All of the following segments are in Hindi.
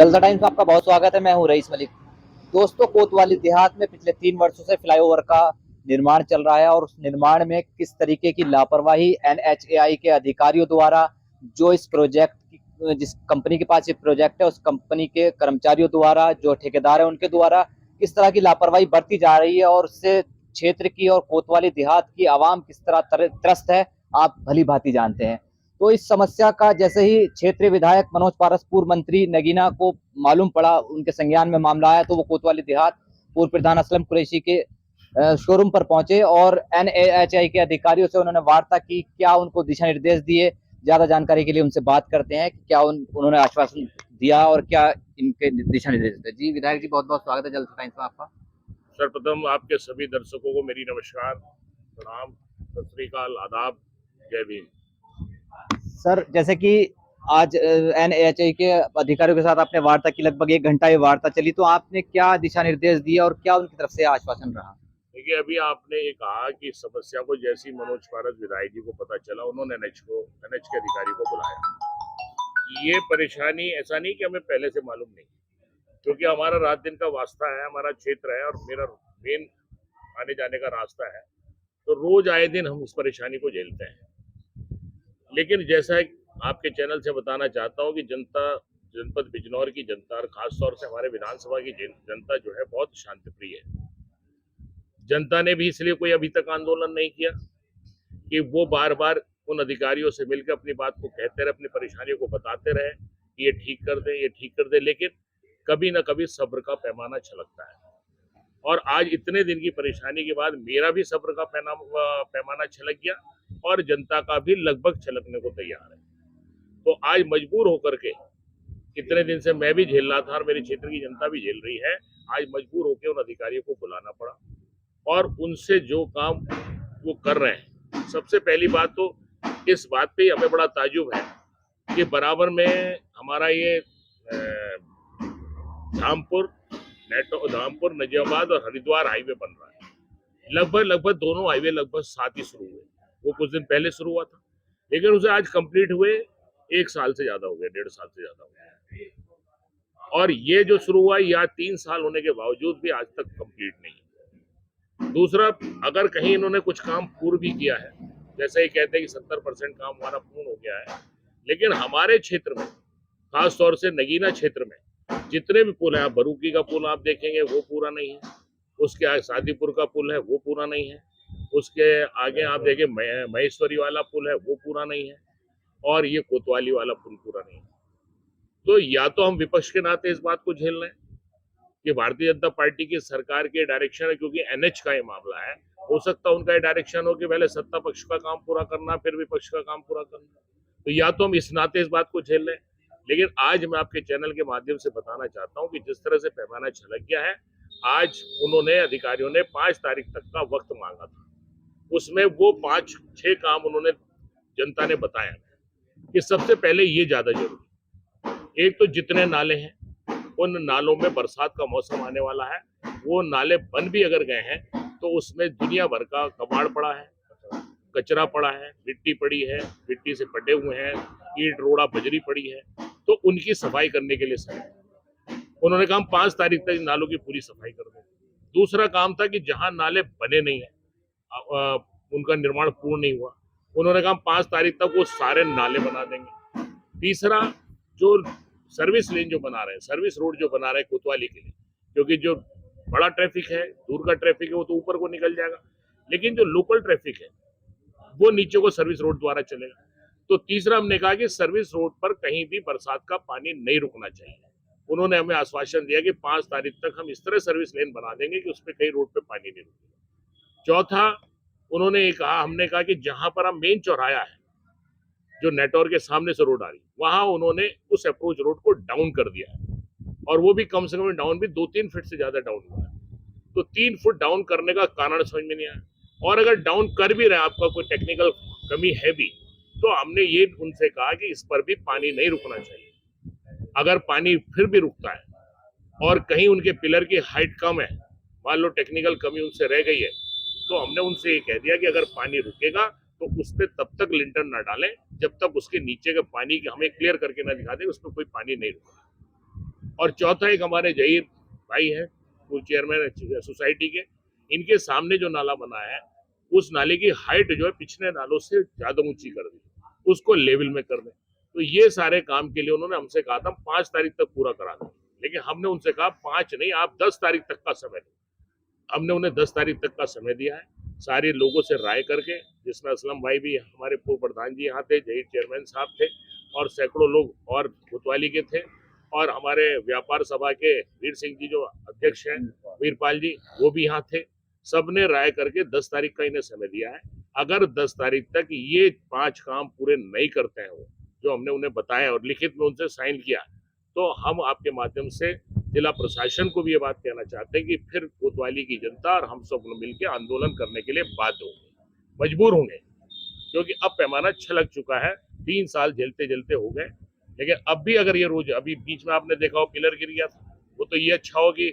जलसा टाइम्स में आपका बहुत स्वागत है। मैं हूं रईस मलिक। दोस्तों, कोतवाली देहात में पिछले 3 वर्षों से फ्लाईओवर का निर्माण चल रहा है और उस निर्माण में किस तरीके की लापरवाही एनएचएआई के अधिकारियों द्वारा, जो इस प्रोजेक्ट जिस कंपनी के पास ये प्रोजेक्ट है उस कंपनी के कर्मचारियों द्वारा, जो ठेकेदार है उनके द्वारा किस तरह की लापरवाही बरती जा रही है और उससे क्षेत्र की और कोतवाली देहात की आवाम किस तरह त्रस्त है, आप भली भांति जानते हैं। तो इस समस्या का जैसे ही क्षेत्रीय विधायक मनोज पारस, पूर्व मंत्री नगीना को मालूम पड़ा, उनके संज्ञान में मामला आया, तो वो कोतवाली देहात पूर्व प्रधान असलम कुरैशी के शोरूम पर पहुंचे और एनएचआई के अधिकारियों से उन्होंने वार्ता की। क्या उनको दिशा निर्देश दिए, ज्यादा जानकारी के लिए उनसे बात करते हैं कि क्या उन्होंने आश्वासन दिया और क्या इनके दिशा निर्देश थे। जी विधायक जी, बहुत बहुत स्वागत है जलसा टाइम्स में आपका। सर्वप्रथम आपके सभी दर्शकों को मेरी नमस्कार, प्रणाम, सत श्री अकाल, आदाब, जय भीम। सर, जैसे कि आज एनएचआई के अधिकारियों के साथ आपने वार्ता की, लगभग 1 घंटा ये वार्ता चली, तो आपने क्या दिशा निर्देश दिए और क्या उनकी तरफ से आश्वासन रहा? देखिए, अभी आपने ये कहा कि समस्या को जैसी मनोज पारस विधायक जी को पता चला, उन्होंने एनएच के अधिकारी को बुलाया। ये परेशानी ऐसा नहीं कि हमें पहले से मालूम नहीं, क्योंकि हमारा रात दिन का वास्ता है, हमारा क्षेत्र है और मेरा मेन आने जाने का रास्ता है, तो रोज आए दिन हम इस परेशानी को झेलते हैं। लेकिन जैसा आपके चैनल से बताना चाहता हूँ कि जनपद बिजनौर की जनता और खासतौर से हमारे विधानसभा की जनता जो है बहुत शांतिप्रिय है। जनता ने भी इसलिए कोई अभी तक आंदोलन नहीं किया कि वो बार बार उन अधिकारियों से मिलकर अपनी बात को कहते रहे, अपनी परेशानियों को बताते रहे कि ये ठीक कर दे, ये ठीक कर दे, लेकिन कभी ना कभी सब्र का पैमाना छलकता है। और आज इतने दिन की परेशानी के बाद मेरा भी सब्र का पैमाना छलक गया और जनता का भी लगभग छलकने को तैयार है। तो आज मजबूर होकर के, इतने दिन से मैं भी झेल रहा था और मेरे क्षेत्र की जनता भी झेल रही है, आज मजबूर होकर उन अधिकारियों को बुलाना पड़ा और उनसे जो काम वो कर रहे हैं। सबसे पहली बात तो इस बात पे हमें बड़ा ताजुब है कि बराबर में हमारा ये धामपुर नजियाबाद और हरिद्वार हाईवे बन रहा है। लगभग दोनों हाईवे लगभग साथ ही शुरू हुए। वो कुछ दिन पहले शुरू हुआ था, लेकिन उसे आज कंप्लीट हुए 1 साल से ज्यादा हो गया, 1.5 साल से ज्यादा हो गया। और ये जो शुरू हुआ या 3 साल होने के बावजूद भी आज तक कंप्लीट नहीं है। दूसरा, अगर कहीं इन्होंने कुछ काम पूर्ण भी किया है, जैसे ही कहते हैं कि 70% काम हमारा पूर्ण हो गया है, लेकिन हमारे क्षेत्र में, खास तौर से नगीना क्षेत्र में जितने भी पुल हैं, बरूकी का पुल आप देखेंगे वो पूरा नहीं है, उसके आगे सादीपुर का पुल है वो पूरा नहीं है, उसके आगे आप देखें महेश्वरी वाला पुल है वो पूरा नहीं है, और ये कोतवाली वाला पुल पूरा नहीं है। तो या तो हम विपक्ष के नाते इस बात को झेल रहे हैं कि भारतीय जनता पार्टी की सरकार के डायरेक्शन है, क्योंकि एनएच का ये मामला है, हो सकता है उनका डायरेक्शन हो कि पहले सत्ता पक्ष का काम पूरा करना फिर विपक्ष का काम पूरा करना। तो या तो हम इस नाते इस बात को झेल रहे हैं, लेकिन आज मैं आपके चैनल के माध्यम से बताना चाहता हूं कि जिस तरह से पैमाना छलक गया है, आज उन्होंने अधिकारियों ने 5 तारीख तक का वक्त मांगा था, उसमें वो 5-6 काम उन्होंने जनता ने बताया कि सबसे पहले ये ज्यादा जरूरी, एक तो जितने नाले हैं उन नालों में बरसात का मौसम आने वाला है, वो नाले बंद भी अगर गए हैं तो उसमें दुनिया भर का कबाड़ पड़ा है, कचरा पड़ा है, मिट्टी पड़ी है, मिट्टी से पटे हुए हैं, ईंट रोड़ा बजरी पड़ी है, तो उनकी सफाई करने के लिए सर उन्होंने कहा 5 तारीख तक नालों की पूरी सफाई कर दें। दूसरा काम था कि जहां नाले बने नहीं है, उनका निर्माण पूर्ण नहीं हुआ, उन्होंने कहा 5 तारीख तक वो सारे नाले बना देंगे। तीसरा, जो सर्विस लेन जो बना रहे हैं, सर्विस रोड जो बना रहे हैं कोतवाली के लिए, क्योंकि जो बड़ा ट्रैफिक है, दूर का ट्रैफिक है, वो तो ऊपर को निकल जाएगा, लेकिन जो लोकल ट्रैफिक है वो नीचे को सर्विस रोड द्वारा चलेगा। तो तीसरा हमने कहा कि सर्विस रोड पर कहीं भी बरसात का पानी नहीं रुकना चाहिए। उन्होंने हमें आश्वासन दिया कि 5 तारीख तक हम इस तरह सर्विस लेन बना देंगे कि उस पर कहीं रोड पे पानी नहीं रुकेगा। चौथा, उन्होंने ये कहा, हमने कहा कि जहां पर हम मेन चौराया है, जो नेटवर्क के सामने से रोड आ रही, वहां उन्होंने उस अप्रोच रोड को डाउन कर दिया है, और वो भी कम से कम डाउन भी 2-3 फीट से ज्यादा डाउन हुआ है। तो 3 फुट डाउन करने का कारण समझ में नहीं आया, और अगर डाउन कर भी रहे आपका कोई टेक्निकल कमी है भी, तो हमने ये उनसे कहा कि इस पर भी पानी नहीं रुकना चाहिए। अगर पानी फिर भी रुकता है और कहीं उनके पिलर की हाइट कम है, मान लो टेक्निकल कमी उनसे रह गई है, तो हमने उनसे ये कह दिया कि अगर पानी रुकेगा तो उस पर तब तक लिंटर ना डालें जब तक उसके नीचे के पानी के हमें क्लियर करके ना दिखा दें उस पर कोई पानी नहीं रुका। और चौथा एक हमारे जहीर भाई हैं, वो चेयरमैन सोसाइटी के, इनके सामने जो नाला बना है उस नाले की हाइट जो है पिछले नालों से ज्यादा ऊंची कर दी, उसको लेवल में कर दें। तो ये सारे काम के लिए उन्होंने हमसे कहा था 5 तारीख तक पूरा करा दें, लेकिन हमने उनसे कहा 5 नहीं, आप 10 तारीख तक का समय दें। हमने उन्हें 10 तारीख तक का समय दिया है, सारे लोगों से राय करके, जिसमें असलम भाई भी, हमारे पूर्व प्रधान जी यहाँ थे, जहीर चेयरमैन साहब थे, और सैकड़ों लोग और कोतवाली के थे, और हमारे व्यापार सभा के वीर सिंह जी जो अध्यक्ष हैं, वीरपाल जी, वो भी यहाँ थे। सबने राय करके 10 तारीख का इन्हें समय दिया है। अगर 10 तारीख तक ये 5 काम पूरे नहीं करते हैं वो, जो हमने उन्हें बताया और लिखित में उनसे साइन किया, तो हम आपके माध्यम से जिला प्रशासन को भी ये बात कहना चाहते हैं कि फिर कोतवाली की जनता और हम सब मिलकर आंदोलन करने के लिए बाध्य होंगे, मजबूर होंगे, क्योंकि अब पैमाना छलक चुका है। 3 साल झेलते झेलते हो गए, लेकिन अब भी अगर ये रोज, अभी बीच में आपने देखा हो पिलर गिर गया था, वो तो ये अच्छा हो कि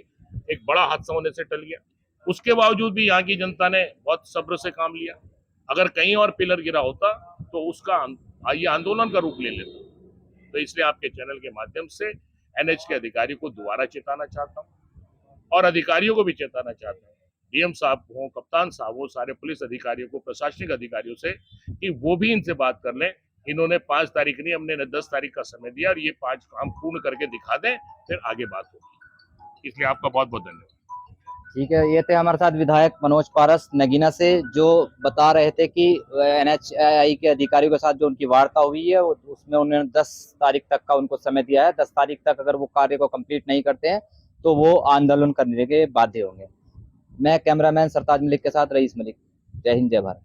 एक बड़ा हादसा होने से टल गया, उसके बावजूद भी यहाँ की जनता ने बहुत सब्र से काम लिया। अगर कहीं और पिलर गिरा होता तो उसका ये आंदोलन का रूप ले लेता। तो इसलिए आपके चैनल के माध्यम से एनएच के अधिकारी को दोबारा चेताना चाहता हूँ, और अधिकारियों को भी चेताना चाहता हूँ, डीएम साहब हो, कप्तान साहब हो, सारे पुलिस अधिकारियों को, प्रशासनिक अधिकारियों से, कि वो भी इनसे बात कर लें। इन्होंने 5 तारीख नहीं, हमने 10 तारीख का समय दिया, और ये 5 काम पूर्ण करके दिखा दें, फिर आगे बात होगी। इसलिए आपका बहुत बहुत धन्यवाद। ठीक है, ये थे हमारे साथ विधायक मनोज पारस नगीना से, जो बता रहे थे कि एनएचएआई के अधिकारियों के साथ जो उनकी वार्ता हुई है उसमें उन्होंने 10 तारीख तक का उनको समय दिया है। 10 तारीख तक अगर वो कार्य को कंप्लीट नहीं करते हैं तो वो आंदोलन करने के बाध्य होंगे। मैं कैमरामैन सरताज मलिक के साथ रईस मलिक। जय हिंद, जय भारत।